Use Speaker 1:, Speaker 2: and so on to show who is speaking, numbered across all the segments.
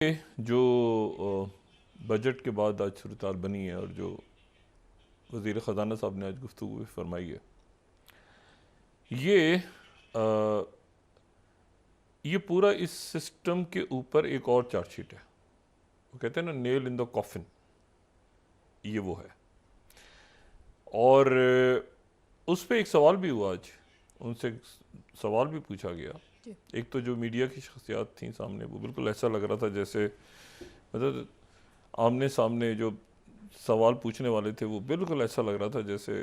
Speaker 1: जो बजट के बाद आज सूरत बनी है और जो वज़ीर ख़जाना साहब ने आज गुफ्तगू फरमाई है, अ, ये पूरा इस सिस्टम के ऊपर एक और चार्जशीट है। वो कहते हैं ना, नेल इन द कॉफिन, ये वो है। और उस पर एक सवाल भी हुआ आज, उनसे एक सवाल भी पूछा गया। एक तो जो मीडिया की शख्सियात थी सामने, वो बिल्कुल ऐसा लग रहा था जैसे मतलब आमने सामने जो सवाल पूछने वाले थे वो बिल्कुल ऐसा लग रहा था जैसे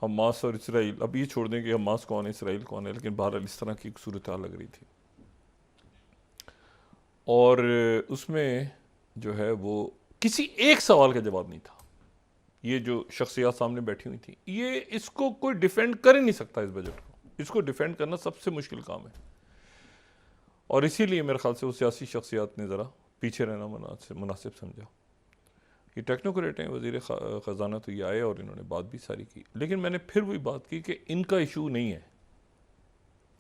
Speaker 1: हमास और इसराइल। अब ये छोड़ दें कि हमास कौन है, इसराइल कौन है, लेकिन बहरहाल इस तरह की एक सूरत हाल लग रही थी। और उसमें जो है वो किसी एक सवाल का जवाब नहीं था। ये जो शख्सियात सामने बैठी हुई थी, ये इसको कोई डिफेंड कर ही नहीं सकता। इस बजट को, इसको डिफेंड करना सबसे मुश्किल काम है। और इसीलिए मेरे ख्याल से उस सियासी शख्सियात ने ज़रा पीछे रहना मुनासिब समझा। ये टेक्नोक्रेट हैं, वज़ीर ख़जाना तो ये आए और इन्होंने बात भी सारी की, लेकिन मैंने फिर वही बात की कि इनका इशू नहीं है,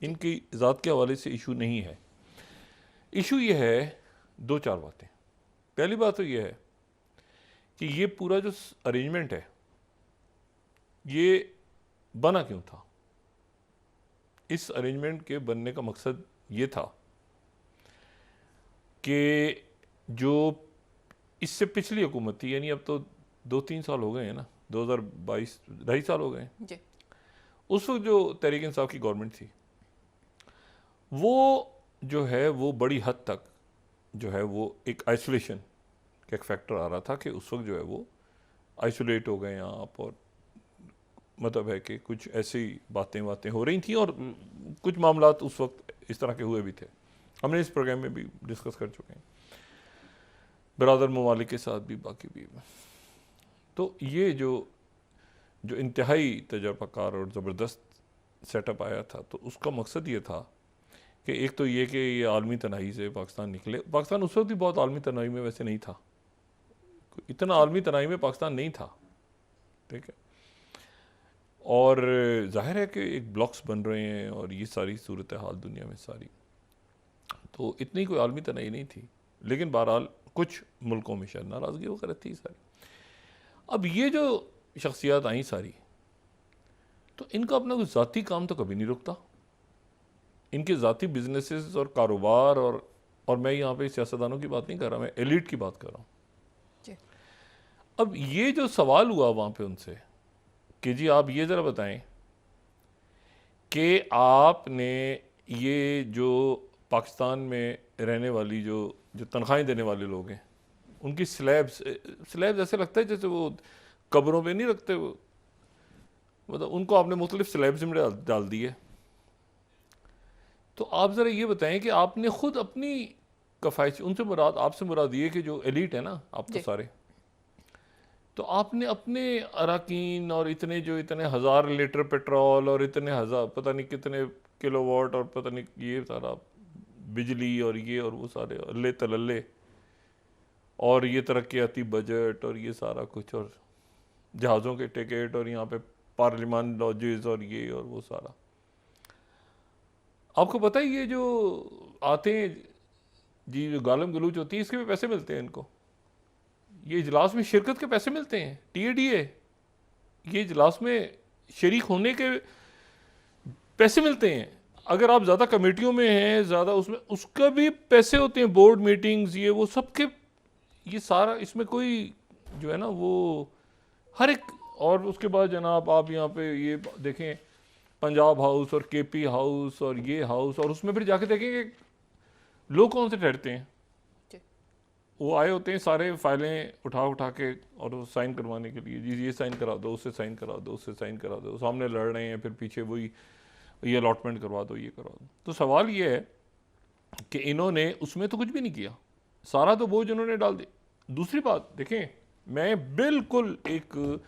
Speaker 1: इनकी ज़ात के हवाले से इशू नहीं है। इशू ये है दो चार बातें। पहली बात तो ये है कि ये पूरा जो अरेंजमेंट है ये बना क्यों था। इस अरेंजमेंट के बनने का मकसद ये था कि जो इससे पिछली हुकूमत थी, यानी अब तो 2-3 साल हो गए हैं ना, 2022 2.5 साल हो गए हैं, उस वक्त जो तहरीक इंसाफ की गवर्नमेंट थी वो जो है वो बड़ी हद तक जो है वो एक आइसोलेशन का एक फैक्टर आ रहा था कि उस वक्त जो है वो आइसोलेट हो गए हैं आप। और मतलब है कि कुछ ऐसी बातें हो रही थी और कुछ मामलात उस वक्त इस तरह के हुए भी थे। हमने इस प्रोग्राम में भी डिस्कस कर चुके हैं, बरादर ममालिक के साथ भी, बाकी भी। तो ये जो इंतहाई तजर्बाकार और ज़बरदस्त सेटअप आया था, तो उसका मकसद ये था कि एक तो ये कि ये आलमी तनाई से पाकिस्तान निकले। पाकिस्तान उस वक्त भी बहुत आलमी तनाई में वैसे नहीं था, इतना आलमी तनाई में पाकिस्तान नहीं था, ठीक है। और जाहिर है कि एक ब्लॉक्स बन रहे हैं और ये सारी सूरत हाल दुनिया में सारी, तो इतनी कोई आलमी तनाई नहीं थी, लेकिन बहरहाल कुछ मुल्कों में शायद नाराज़गी वगैरह थी सारी। अब ये जो शख्सियात आई सारी, तो इनका अपना कुछ ज़ाती काम तो कभी नहीं रुकता। इनके ज़ाती बिजनेसेस और कारोबार, और मैं यहाँ पे सियासतदानों की बात नहीं कर रहा, मैं एलिट की बात कर रहा हूँ। अब ये जो सवाल हुआ वहाँ पे उनसे कि जी आप ये ज़रा बताएं कि आपने ये जो पाकिस्तान में रहने वाली जो तनख्वाहें देने वाले लोग हैं उनकी स्लैब्स ऐसे लगता है जैसे वो कब्रों पे नहीं रखते, वो मतलब उनको आपने मुख्तलिफ स्लैब्स में डाल दिए। तो आप ज़रा ये बताएं कि आपने ख़ुद अपनी कफ़ायश, उनसे मुराद, आपसे मुराद ये कि जो एलिट है ना आप तो सारे, तो आपने अपने अराकीन और इतने हज़ार लीटर पेट्रोल और इतने हज़ार पता नहीं कितने किलोवाट और पता नहीं ये सारा बिजली और ये और वो सारे अल्ले तलल्ले और ये तरक्याती बजट और ये सारा कुछ और जहाज़ों के टिकट और यहाँ पे पार्लिमान लॉजेस और ये और वो सारा, आपको पता है ये जो आते हैं जी, जो गालम गलूच होती है, इसके भी पैसे मिलते हैं इनको। ये इजलास में शिरकत के पैसे मिलते हैं, TADA, ये इजलास में शरीक होने के पैसे मिलते हैं। अगर आप ज़्यादा कमेटियों में हैं, ज़्यादा उसमें, उसका भी पैसे होते हैं, बोर्ड मीटिंग्स ये वो सबके, ये सारा इसमें कोई जो है ना वो हर एक। और उसके बाद जनाब आप यहाँ पे ये देखें पंजाब हाउस और KP हाउस और ये हाउस, और उसमें फिर जाके देखेंगे लोग कौन से ठहरते हैं। वो आए होते हैं सारे फाइलें उठा के और साइन करवाने के लिए, जी ये साइन करा दो, उससे साइन करा दो, उससे साइन करा दो, सामने लड़ रहे हैं, फिर पीछे वही ये अलॉटमेंट करवा दो, ये करवा दो। तो सवाल ये है कि इन्होंने उसमें तो कुछ भी नहीं किया, सारा तो बोझ इन्होंने डाल दिया। दूसरी बात देखें, मैं बिल्कुल एक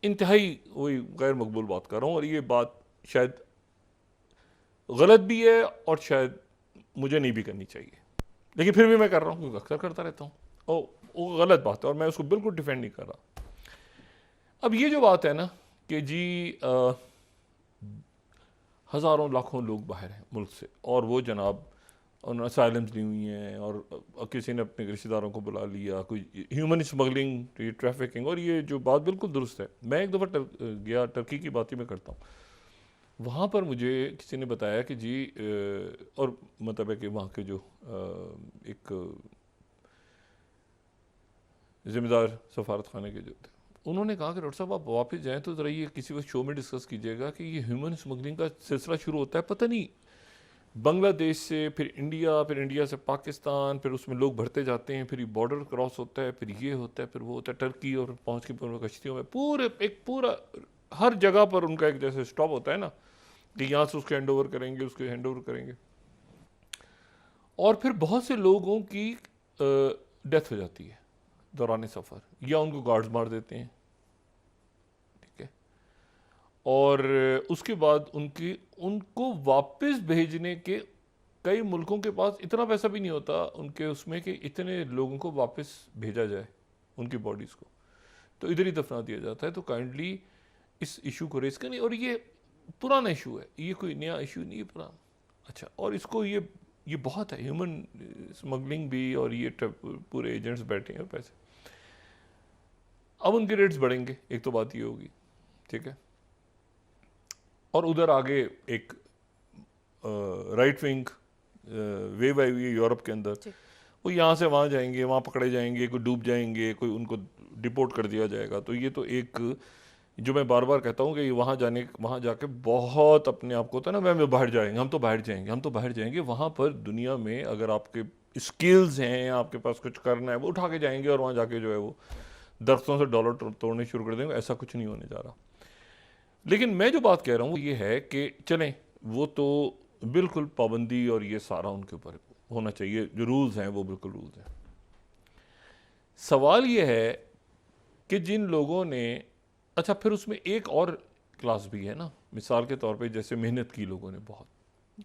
Speaker 1: इंतहाई वही गैर मकबूल बात कर रहा हूँ, और ये बात शायद गलत भी है और शायद मुझे नहीं भी करनी चाहिए, लेकिन फिर भी मैं कर रहा हूँ क्योंकि अक्सर करता रहता हूँ। वो गलत बात है और मैं उसको बिल्कुल डिफेंड नहीं कर रहा। अब ये जो बात है ना कि जी हज़ारों लाखों लोग बाहर हैं मुल्क से, और वो जनाब उन्होंने असाइलम्स ली हुई हैं और किसी ने अपने रिश्तेदारों को बुला लिया, कोई ह्यूमन स्मगलिंग, ट्रैफिकिंग। और ये जो बात बिल्कुल दुरुस्त है। मैं एक दफ़ा गया, टर्की की बात ही मैं करता हूँ। वहाँ पर मुझे किसी ने बताया कि जी और मतलब है कि वहाँ के जो एक ज़िम्मेदार सफारत खाने के जो थे, उन्होंने कहा कि डॉक्टर साहब आप वापस जाएँ तो ज़रा ये किसी वक्त शो में डिस्कस कीजिएगा कि ये ह्यूमन स्मगलिंग का सिलसिला शुरू होता है, पता नहीं बांग्लादेश से, फिर इंडिया से पाकिस्तान, फिर उसमें लोग भरते जाते हैं, फिर बॉर्डर क्रॉस होता है, फिर ये होता है, फिर वो होता है, टर्की, और पहुँच के कश्तियों में पूरा हर जगह पर उनका एक जैसे स्टॉप होता है ना कि यहाँ से उसके हैंड ओवर करेंगे, उसके हैंड ओवर करेंगे। और फिर बहुत से लोगों की डेथ हो जाती है दौरान सफ़र, या उनको गार्ड्स मार देते हैं, ठीक है। और उसके बाद उनको वापस भेजने के कई मुल्कों के पास इतना पैसा भी नहीं होता उनके उसमें कि इतने लोगों को वापस भेजा जाए उनकी बॉडीज़ को, तो इधर ही दफना दिया जाता है। तो काइंडली इस इशू को रेस करें। और ये पुराना इशू है, ये कोई नया इशू नहीं है, पुराना। अच्छा, और इसको ये बहुत है, ह्यूमन स्मगलिंग भी, और ये पूरे एजेंट्स बैठे हैं पैसे। अब उनके रेट्स बढ़ेंगे, एक तो बात ये होगी, ठीक है। और उधर आगे एक राइट विंग वेव आई हुई है यूरोप के अंदर, वो यहाँ से वहाँ जाएंगे, वहाँ पकड़े जाएंगे, कोई डूब जाएंगे, कोई उनको डिपोर्ट कर दिया जाएगा। तो ये तो एक जो मैं बार बार कहता हूँ कि वहाँ जाके बहुत अपने आप को होता है ना, मैं बाहर जाएंगे, हम तो बाहर जाएंगे। वहाँ पर दुनिया में अगर आपके स्किल्स हैं, आपके पास कुछ करना है, वो उठा के जाएंगे और वहाँ जाके जो है वो दरख्तों से डॉलर तोड़ने शुरू कर देंगे। ऐसा कुछ नहीं होने जा रहा। लेकिन मैं जो बात कह रहा हूँ वो ये है कि चलें, वो तो बिल्कुल पाबंदी और ये सारा उनके ऊपर होना चाहिए, जो रूल्स हैं वो बिल्कुल रूल्स हैं। सवाल ये है कि जिन लोगों ने, अच्छा फिर उसमें एक और क्लास भी है ना, मिसाल के तौर पे जैसे मेहनत की लोगों ने बहुत,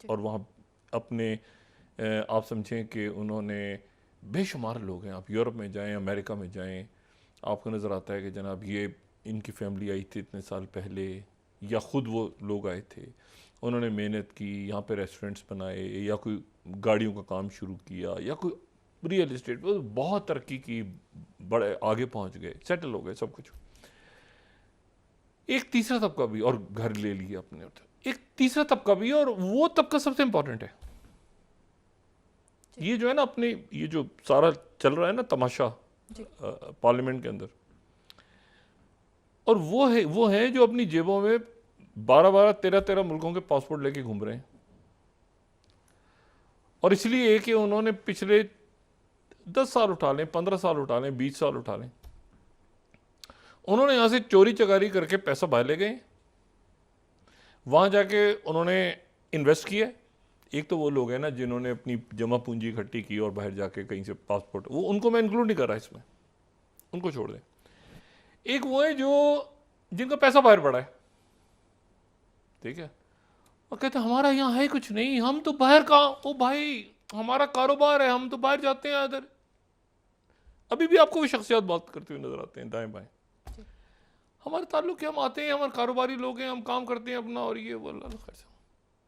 Speaker 1: और वहाँ अपने आप समझें कि उन्होंने, बेशुमार लोग हैं, आप यूरोप में जाएं, अमेरिका में जाएं, आपको नज़र आता है कि जनाब ये इनकी फैमिली आई थी इतने साल पहले, या ख़ुद वो लोग आए थे, उन्होंने मेहनत की, यहाँ पे रेस्टोरेंट्स बनाए, या कोई गाड़ियों का काम शुरू किया, या कोई रियल इस्टेट, बहुत तरक्की की, बड़े आगे पहुँच गए, सेटल हो गए, सब कुछ। एक तीसरा तबका भी, और घर ले लिया अपने, एक तीसरा तबका भी, और वो तबका सबसे इंपॉर्टेंट है। ये जो है ना, अपने ये जो सारा चल रहा है ना तमाशा पार्लियामेंट के अंदर, और वो है जो अपनी जेबों में 12-12, 13-13 मुल्कों के पासपोर्ट लेके घूम रहे हैं। और इसलिए कि उन्होंने पिछले 10 साल उठा लें, 15 साल उठा लें, 20 साल उठा लें, उन्होंने यहाँ से चोरी चकारी करके पैसा बाहर ले गए, वहाँ जाके उन्होंने इन्वेस्ट किया। एक तो वो लोग हैं ना जिन्होंने अपनी जमा पूंजी इकट्ठी की और बाहर जाके कहीं से पासपोर्ट, वो उनको मैं इंक्लूड नहीं कर रहा इसमें, उनको छोड़ दें। एक वो है जो जिनका पैसा बाहर पड़ा है, ठीक है, और कहते हैं हमारा यहाँ है कुछ नहीं, हम तो बाहर का, ओ भाई हमारा कारोबार है, हम तो बाहर जाते हैं इधर। अभी भी आपको वो शख्सियत बात करते हुए नजर आते हैं दाएं बाएं, हमारे ताल्लुक है, हम आते हैं, हमारे कारोबारी लोग हैं, हम काम करते हैं अपना, और ये वो अल्लाह खैर।